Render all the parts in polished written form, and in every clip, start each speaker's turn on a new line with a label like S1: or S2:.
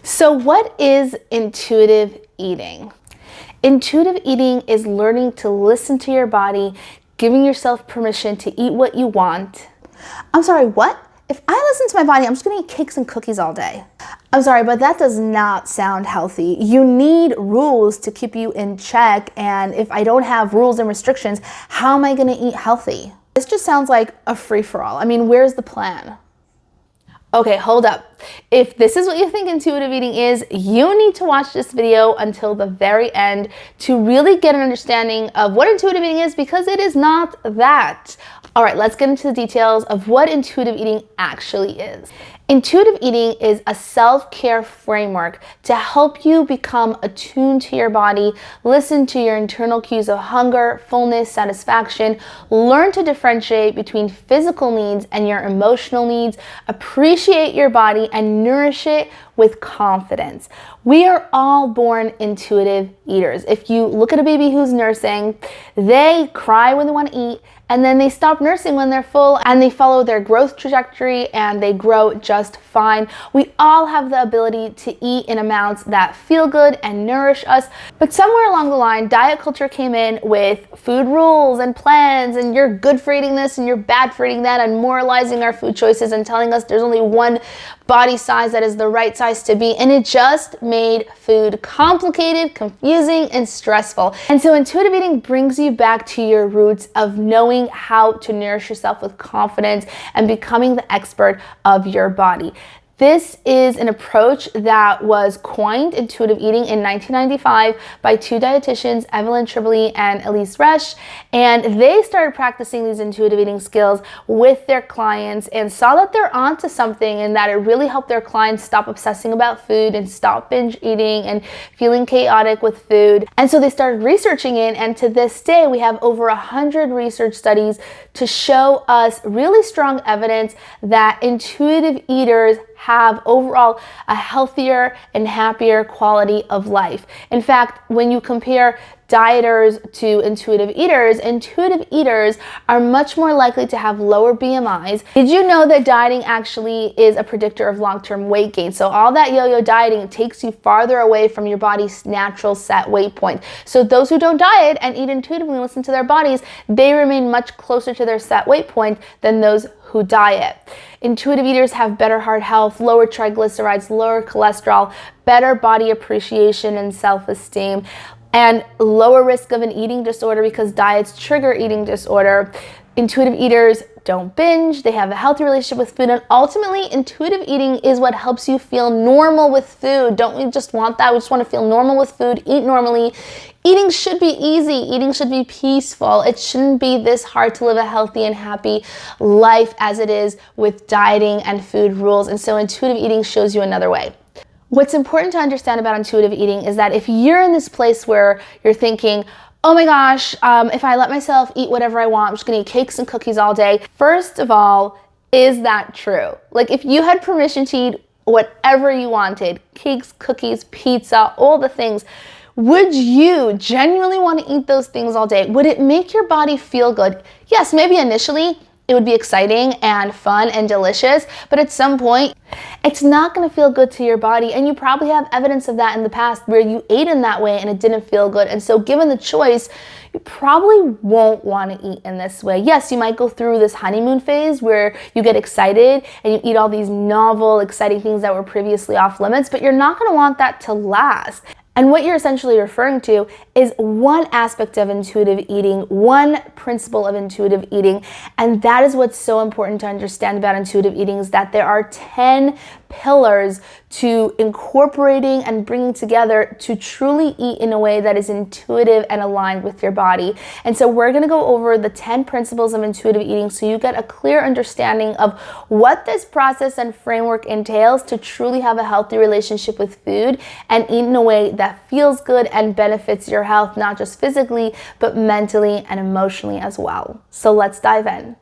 S1: So what is intuitive eating? Intuitive eating is learning to listen to your body, giving yourself permission to eat what you want. I'm sorry, what? If I listen to my body, I'm just gonna eat cakes and cookies all day. I'm sorry, but that does not sound healthy. You need rules to keep you in check, and if I don't have rules and restrictions, how am I gonna eat healthy? This just sounds like a free-for-all. I mean, where's the plan? Okay, hold up. If this is what you think intuitive eating is, you need to watch this video until the very end to really get an understanding of what intuitive eating is, because it is not that. All right, let's get into the details of what intuitive eating actually is. Intuitive eating is a self-care framework to help you become attuned to your body, listen to your internal cues of hunger, fullness, satisfaction, learn to differentiate between physical needs and your emotional needs, appreciate your body, and nourish it with confidence. We are all born intuitive eaters. If you look at a baby who's nursing, they cry when they want to eat, and then they stop nursing when they're full, and they follow their growth trajectory and they grow just fine. We all have the ability to eat in amounts that feel good and nourish us, but somewhere along the line, diet culture came in with food rules and plans, and you're good for eating this and you're bad for eating that, and moralizing our food choices and telling us there's only one body size that is the right size to be, and it just made food complicated, confusing, and stressful. And so intuitive eating brings you back to your roots of knowing how to nourish yourself with confidence and becoming the expert of your body. This is an approach that was coined, intuitive eating, in 1995 by two dietitians, Evelyn Tribole and Elise Resch, and they started practicing these intuitive eating skills with their clients and saw that they're onto something, and that it really helped their clients stop obsessing about food and stop binge eating and feeling chaotic with food. And so they started researching it, and to this day we have over 100 research studies to show us really strong evidence that intuitive eaters have overall a healthier and happier quality of life. In fact, when you compare dieters to intuitive eaters are much more likely to have lower BMIs. Did you know that dieting actually is a predictor of long-term weight gain? So all that yo-yo dieting takes you farther away from your body's natural set weight point. So those who don't diet and eat intuitively and listen to their bodies, they remain much closer to their set weight point than those who diet. Intuitive eaters have better heart health, lower triglycerides, lower cholesterol, better body appreciation and self-esteem, and lower risk of an eating disorder because diets trigger eating disorder. Intuitive eaters don't binge, they have a healthy relationship with food, and ultimately intuitive eating is what helps you feel normal with food. Don't we just want that? We just want to feel normal with food, eat normally. Eating should be easy, eating should be peaceful. It shouldn't be this hard to live a healthy and happy life as it is with dieting and food rules. And so intuitive eating shows you another way. What's important to understand about intuitive eating is that if you're in this place where you're thinking, oh my gosh, if I let myself eat whatever I want, I'm just gonna eat cakes and cookies all day. First of all, is that true? Like, if you had permission to eat whatever you wanted, cakes, cookies, pizza, all the things, would you genuinely want to eat those things all day? Would it make your body feel good? Yes, maybe initially it would be exciting and fun and delicious, but at some point, it's not gonna feel good to your body, and you probably have evidence of that in the past where you ate in that way and it didn't feel good. And so given the choice, you probably won't wanna eat in this way. Yes, you might go through this honeymoon phase where you get excited and you eat all these novel, exciting things that were previously off limits, but you're not gonna want that to last. And what you're essentially referring to is one aspect of intuitive eating, one principle of intuitive eating, and that is what's so important to understand about intuitive eating, is that there are 10 pillars to incorporating and bringing together to truly eat in a way that is intuitive and aligned with your body. And so we're gonna go over the 10 principles of intuitive eating so you get a clear understanding of what this process and framework entails to truly have a healthy relationship with food and eat in a way that feels good and benefits your health, not just physically, but mentally and emotionally as well. So let's dive in.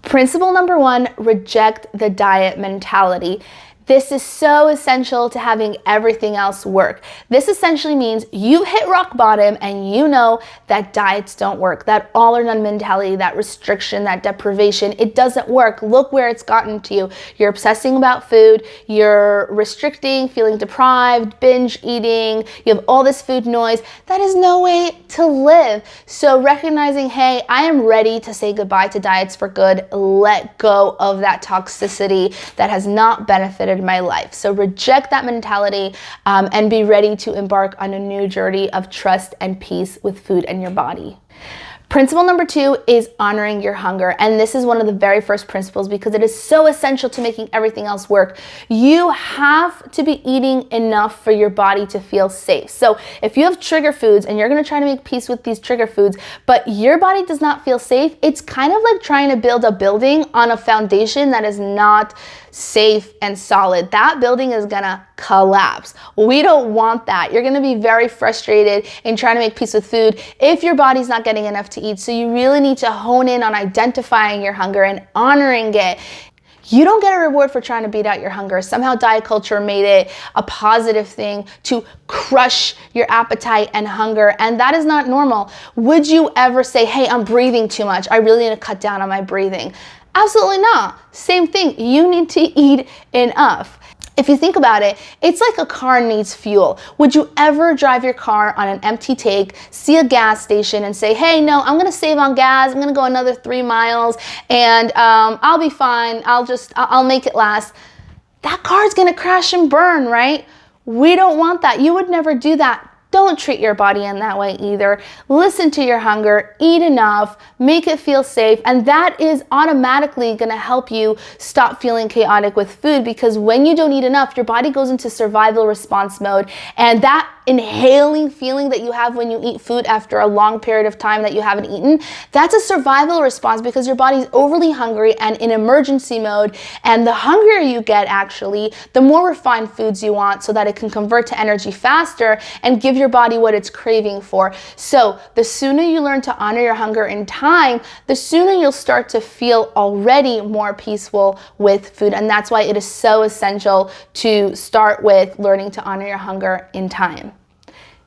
S1: Principle number 1, reject the diet mentality. This is so essential to having everything else work. This essentially means you hit rock bottom and you know that diets don't work, that all or none mentality, that restriction, that deprivation, it doesn't work. Look where it's gotten to you. You're obsessing about food, you're restricting, feeling deprived, binge eating, you have all this food noise. That is no way to live. So recognizing, hey, I am ready to say goodbye to diets for good, let go of that toxicity that has not benefited my life. So reject that mentality and be ready to embark on a new journey of trust and peace with food and your body. Principle number 2 is honoring your hunger. And this is one of the very first principles because it is so essential to making everything else work. You have to be eating enough for your body to feel safe. So if you have trigger foods and you're going to try to make peace with these trigger foods, but your body does not feel safe, it's kind of like trying to build a building on a foundation that is not safe and solid. That building is gonna collapse. We don't want that. You're gonna be very frustrated in trying to make peace with food if your body's not getting enough to eat. So you really need to hone in on identifying your hunger and honoring it. You don't get a reward for trying to beat out your hunger. Somehow diet culture made it a positive thing to crush your appetite and hunger, and that is not normal. Would you ever say, hey, I'm breathing too much, I really need to cut down on my breathing? Absolutely not. Same thing. You need to eat enough. If you think about it, it's like a car needs fuel. Would you ever drive your car on an empty tank, see a gas station and say, hey, no, I'm gonna save on gas, I'm gonna go another 3 miles and I'll be fine, I'll make it last. That car's gonna crash and burn, right? We don't want that. You would never do that. Don't treat your body in that way either. Listen to your hunger, eat enough, make it feel safe, and that is automatically gonna help you stop feeling chaotic with food, because when you don't eat enough, your body goes into survival response mode, and that inhaling feeling that you have when you eat food after a long period of time that you haven't eaten, that's a survival response because your body's overly hungry and in emergency mode. And the hungrier you get, actually, the more refined foods you want so that it can convert to energy faster and give your body what it's craving for. So the sooner you learn to honor your hunger in time, the sooner you'll start to feel already more peaceful with food. And that's why it is so essential to start with learning to honor your hunger in time.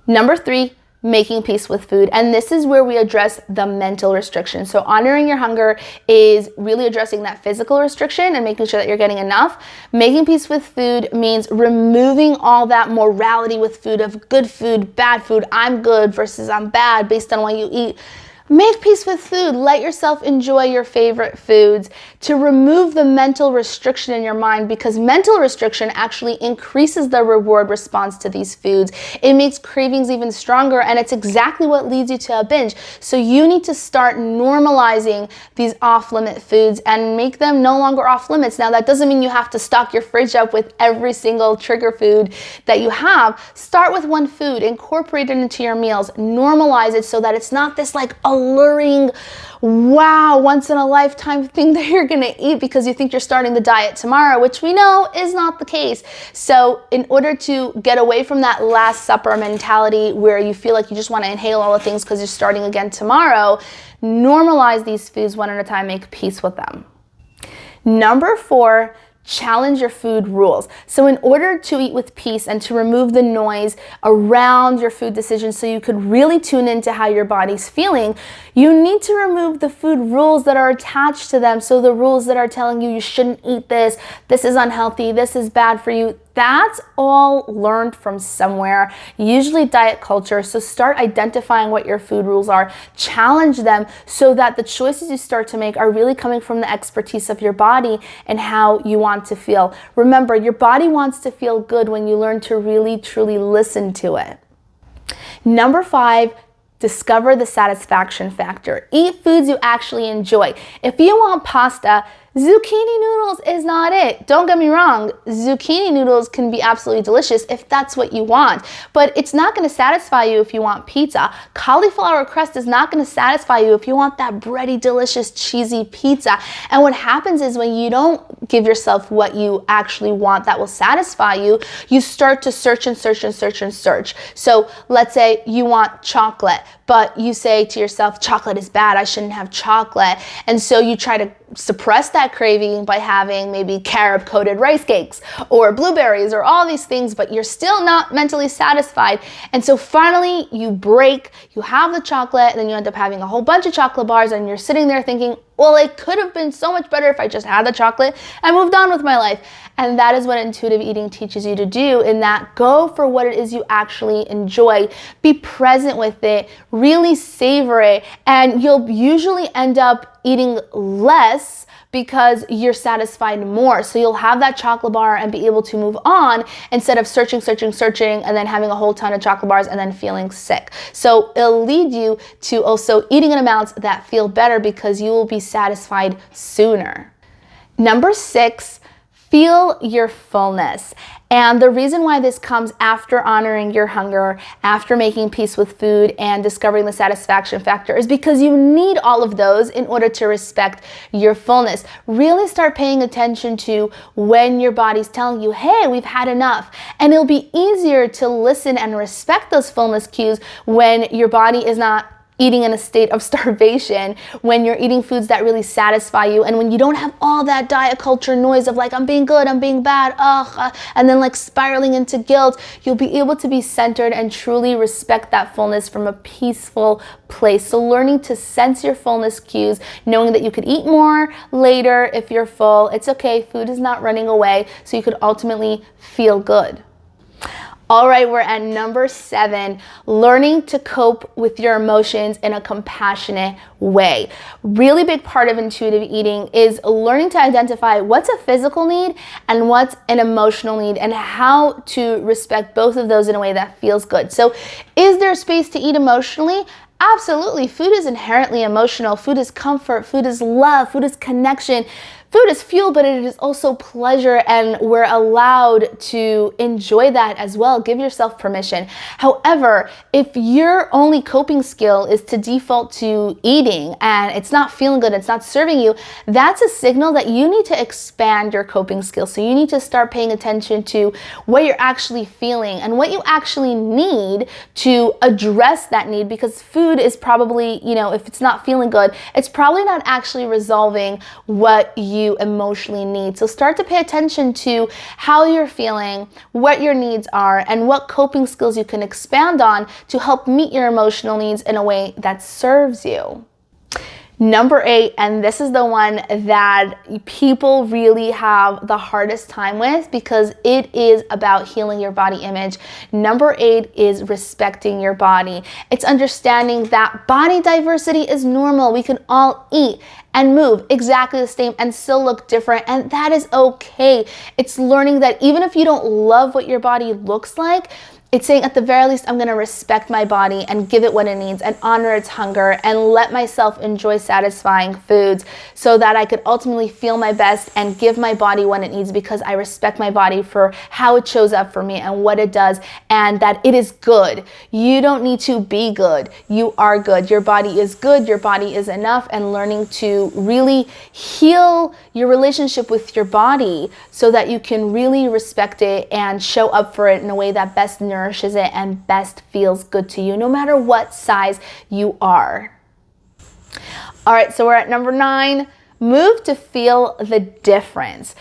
S1: Number 3, making peace with food. And this is where we address the mental restriction. So honoring your hunger is really addressing that physical restriction and making sure that you're getting enough. Making peace with food means removing all that morality with food of good food, bad food, I'm good versus I'm bad based on what you eat. Make peace with food. Let yourself enjoy your favorite foods to remove the mental restriction in your mind, because mental restriction actually increases the reward response to these foods. It makes cravings even stronger, and it's exactly what leads you to a binge. So you need to start normalizing these off-limit foods and make them no longer off-limits. Now, that doesn't mean you have to stock your fridge up with every single trigger food that you have. Start with one food, incorporate it into your meals, normalize it so that it's not this like alluring, wow, once in a lifetime thing that you're gonna eat because you think you're starting the diet tomorrow, which we know is not the case. So in order to get away from that Last Supper mentality where you feel like you just wanna inhale all the things because you're starting again tomorrow, normalize these foods one at a time, make peace with them. Number 4, challenge your food rules. So in order to eat with peace and to remove the noise around your food decisions so you could really tune into how your body's feeling, you need to remove the food rules that are attached to them. So the rules that are telling you shouldn't eat this, this is unhealthy, this is bad for you, that's all learned from somewhere, usually diet culture. So start identifying what your food rules are, challenge them so that the choices you start to make are really coming from the expertise of your body and how you want to feel. Remember, your body wants to feel good when you learn to really, truly listen to it. Number 5, discover the satisfaction factor. Eat foods you actually enjoy. If you want pasta, zucchini noodles is not it. Don't get me wrong, zucchini noodles can be absolutely delicious if that's what you want, but it's not going to satisfy you if you want pizza. Cauliflower crust is not going to satisfy you if you want that bready, delicious, cheesy pizza. And what happens is when you don't give yourself what you actually want that will satisfy you, you start to search and search and search and search. So let's say you want chocolate, but you say to yourself, chocolate is bad, I shouldn't have chocolate. And so you try to suppress that craving by having maybe carob-coated rice cakes or blueberries or all these things, but you're still not mentally satisfied. And so finally you break, you have the chocolate, and then you end up having a whole bunch of chocolate bars, and you're sitting there thinking, well, it could have been so much better if I just had the chocolate and moved on with my life. And that is what intuitive eating teaches you to do, in that go for what it is you actually enjoy. Be present with it, really savor it, and you'll usually end up eating less because you're satisfied more. So you'll have that chocolate bar and be able to move on instead of searching, and then having a whole ton of chocolate bars and then feeling sick. So it'll lead you to also eating in amounts that feel better because you will be satisfied sooner. Number 6, feel your fullness. And the reason why this comes after honoring your hunger, after making peace with food and discovering the satisfaction factor, is because you need all of those in order to respect your fullness. Really start paying attention to when your body's telling you, hey, we've had enough. And it'll be easier to listen and respect those fullness cues when your body is not eating in a state of starvation, when you're eating foods that really satisfy you, and when you don't have all that diet culture noise of like, I'm being good, I'm being bad, and then like spiraling into guilt. You'll be able to be centered and truly respect that fullness from a peaceful place. So learning to sense your fullness cues, knowing that you could eat more later if you're full. It's okay, food is not running away, so you could ultimately feel good. All right, we're at number 7, learning to cope with your emotions in a compassionate way. Really big part of intuitive eating is learning to identify what's a physical need and what's an emotional need, and how to respect both of those in a way that feels good. So is there space to eat emotionally? Absolutely. Food is inherently emotional. Food is comfort. Food is love. Food is connection. Food is fuel, but it is also pleasure, and we're allowed to enjoy that as well. Give yourself permission. However, if your only coping skill is to default to eating and it's not feeling good, it's not serving you, that's a signal that you need to expand your coping skills. So you need to start paying attention to what you're actually feeling and what you actually need to address that need, because food is probably, if it's not feeling good, it's probably not actually resolving what you emotionally need. So start to pay attention to how you're feeling, what your needs are, and what coping skills you can expand on to help meet your emotional needs in a way that serves you. Number 8, and this is the one that people really have the hardest time with because it is about healing your body image. Number 8 is respecting your body. It's understanding that body diversity is normal. We can all eat and move exactly the same and still look different, and that is okay. It's learning that even if you don't love what your body looks like, it's saying at the very least, I'm gonna respect my body and give it what it needs and honor its hunger and let myself enjoy satisfying foods so that I could ultimately feel my best and give my body what it needs, because I respect my body for how it shows up for me and what it does, and that it is good. You don't need to be good. You are good. Your body is good. Your body is enough, and learning to really heal your relationship with your body so that you can really respect it and show up for it in a way that best nourishes it and best feels good to you, no matter what size you are. All right, so we're at number 9, move to feel the difference.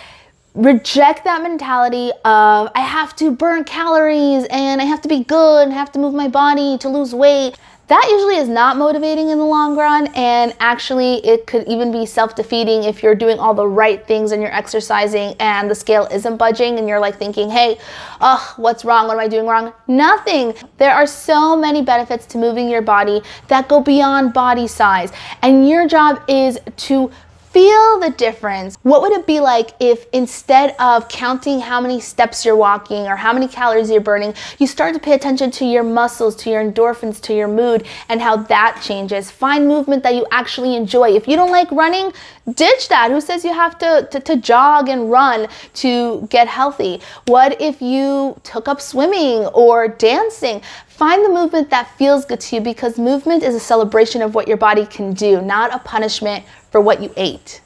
S1: Reject that mentality of I have to burn calories and I have to be good and I have to move my body to lose weight. That usually is not motivating in the long run, and actually it could even be self-defeating if you're doing all the right things and you're exercising and the scale isn't budging and you're like thinking, hey, what's wrong? What am I doing wrong? Nothing. There are so many benefits to moving your body that go beyond body size, and your job is to feel the difference. What would it be like if instead of counting how many steps you're walking or how many calories you're burning, you start to pay attention to your muscles, to your endorphins, to your mood, and how that changes. Find movement that you actually enjoy. If you don't like running, ditch that. Who says you have to jog and run to get healthy? What if you took up swimming or dancing? Find the movement that feels good to you, because movement is a celebration of what your body can do, not a punishment for what you ate.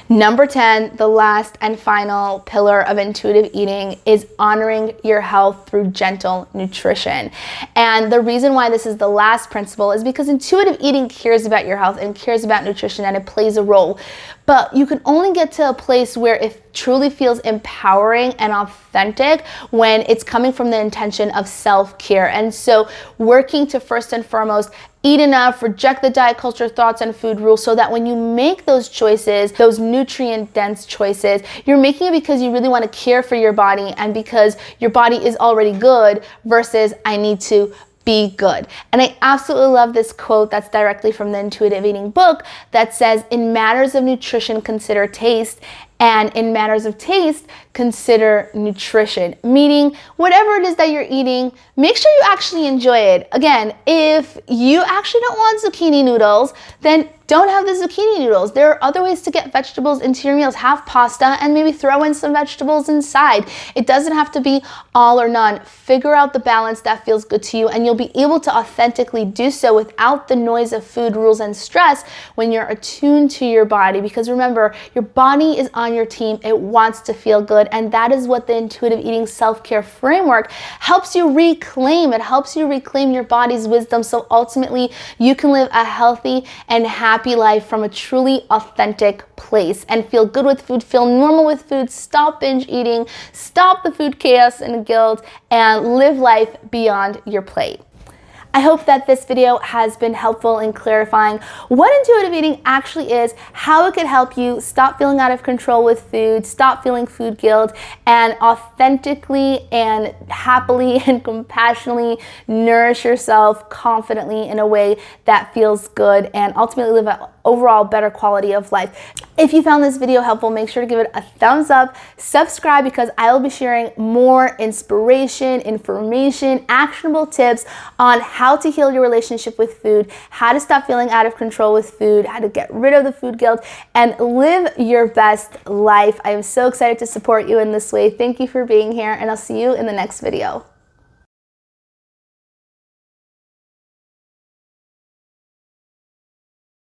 S1: Number 10, the last and final pillar of intuitive eating is honoring your health through gentle nutrition. And the reason why this is the last principle is because intuitive eating cares about your health and cares about nutrition, and it plays a role. But you can only get to a place where it truly feels empowering and authentic when it's coming from the intention of self-care. And so working to first and foremost eat enough, reject the diet culture thoughts and food rules, so that when you make those choices, those nutrient-dense choices, you're making it because you really want to care for your body and because your body is already good versus I need to be good. And I absolutely love this quote that's directly from the Intuitive Eating book that says, in matters of nutrition, consider taste, and in matters of taste, consider nutrition. Meaning, whatever it is that you're eating, make sure you actually enjoy it. Again, if you actually don't want zucchini noodles, then don't have the zucchini noodles. There are other ways to get vegetables into your meals. Have pasta and maybe throw in some vegetables inside. It doesn't have to be all or none. Figure out the balance that feels good to you, and you'll be able to authentically do so without the noise of food rules and stress when you're attuned to your body. Because remember, your body is on your team. It wants to feel good, and that is what the intuitive eating self-care framework helps you reclaim. It helps you reclaim your body's wisdom, so ultimately you can live a healthy and happy life from a truly authentic place and feel good with food, feel normal with food, stop binge eating, stop the food chaos and guilt, and live life beyond your plate. I hope that this video has been helpful in clarifying what intuitive eating actually is, how it could help you stop feeling out of control with food, stop feeling food guilt, and authentically and happily and compassionately nourish yourself confidently in a way that feels good and ultimately live an overall better quality of life. If you found this video helpful, make sure to give it a thumbs up, subscribe, because I will be sharing more inspiration, information, actionable tips on how to heal your relationship with food, how to stop feeling out of control with food, how to get rid of the food guilt, and live your best life. I am so excited to support you in this way. Thank you for being here, and I'll see you in the next video.